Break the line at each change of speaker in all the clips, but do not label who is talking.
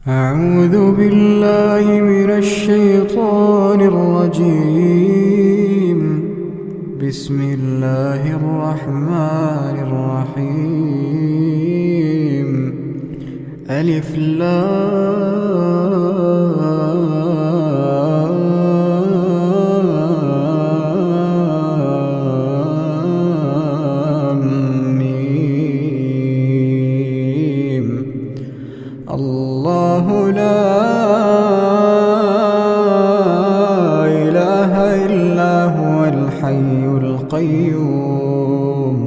أعوذ بالله من الشيطان الرجيم. بسم الله الرحمن الرحيم. ألف لام ميم. الله لا إله إلا هو الحي القيوم.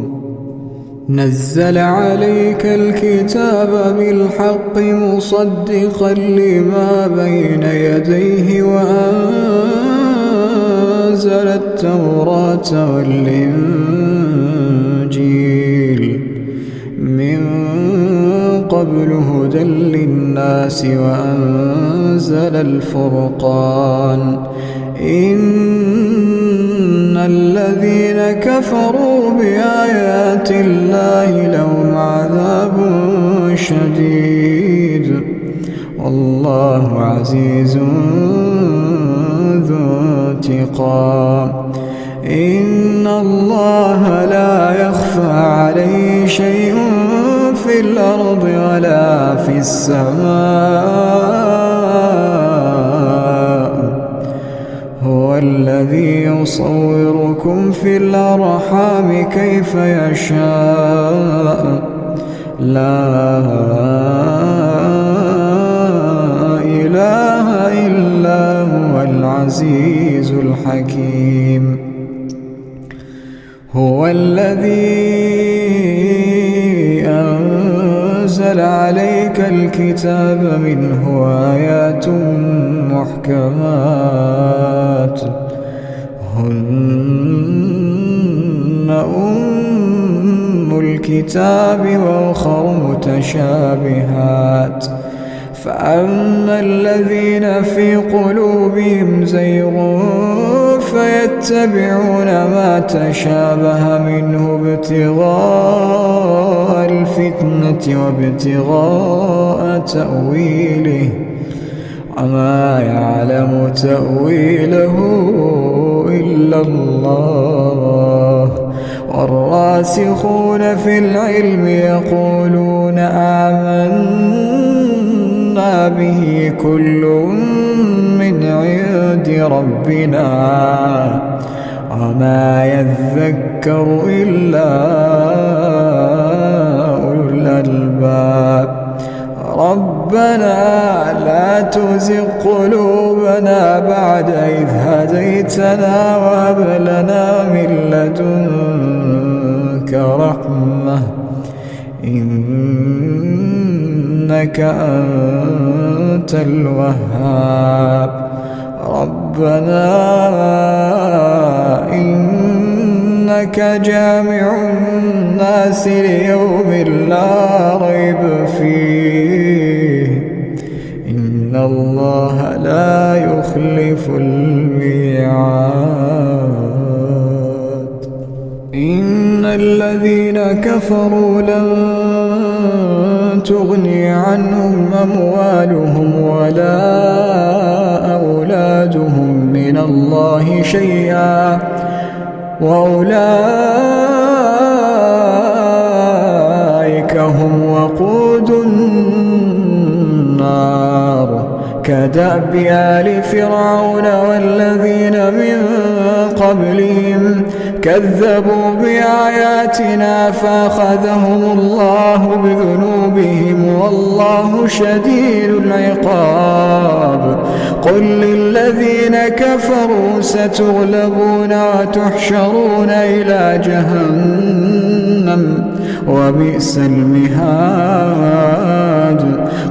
نزل عليك الكتاب بالحق مصدقا لما بين يديه وأنزل التوراة والإنجيل من قبل هدى للناس وأنزل الفرقان. إن الذين كفروا بآيات الله لهم عذاب شديد والله عزيز ذو انتقام. إن الله لا يخفى عليه شيء في الأرض ولا في السماء. هو الذي يصوركم في الأرحام كيف يشاء. لا إله إلا هو العزيز الحكيم. هو الذي أنزل عليك الكتاب منه آيات محكمات هن أم الكتاب وأخر متشابهات. فأما الذين في قلوبهم زيغ فيتبعون ما تشابه منه ابتغاء الفتنة وابتغاء تأويله وما يعلم تأويله إلا الله. والراسخون في العلم يقولون آمنا به كل من عند ربنا وما يذكر إلا أولو الألباب. ربنا لا تزغ قلوبنا بعد إذ هديتنا وهب لنا من لدنك رحمة إنك أنت الوهاب. ربنا إنك جامع الناس ليوم لا ريب فيه إن الله لا يخلف الميعاد. إن الذين كفروا لن تغني عنهم أموالهم ولا أولادهم من الله شيئا وأولئك هم وقود النار. كدأب آل فرعون والذين من قبلهم كذبوا بآياتنا فأخذهم الله بذنوبهم والله شديد العقاب. قل للذين كفروا ستغلبون وتحشرون إلى جهنم وبئس المهاد.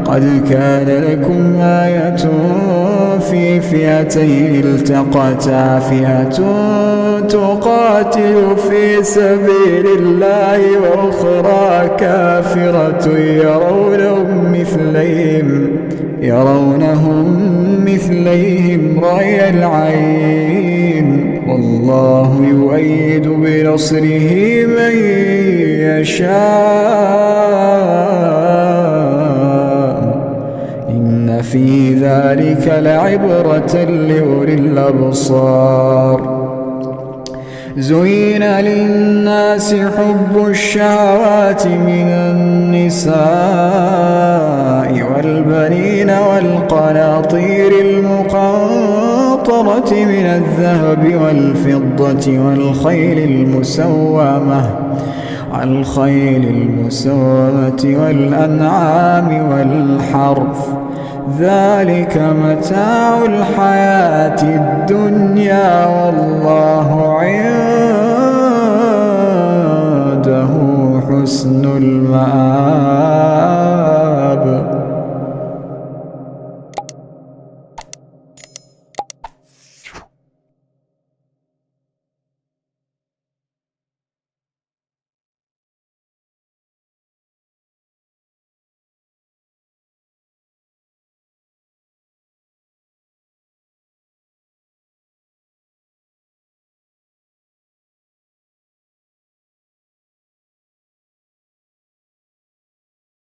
قد كان لكم آية في فئتين التقتا فئة تقاتل في سبيل الله وأخرى كافرة يرونهم مثليهم رأي العين والله يؤيد بنصره من يشاء إن إن في ذلك لعبرة لأولي الأبصار. زين للناس حب الشهوات من النساء والبنين والقناطير المقنطرة من الذهب والفضة والخيل المسومة والأنعام والحرث، ذلك متاع الحياة الدنيا، والله عنده حسن المآب.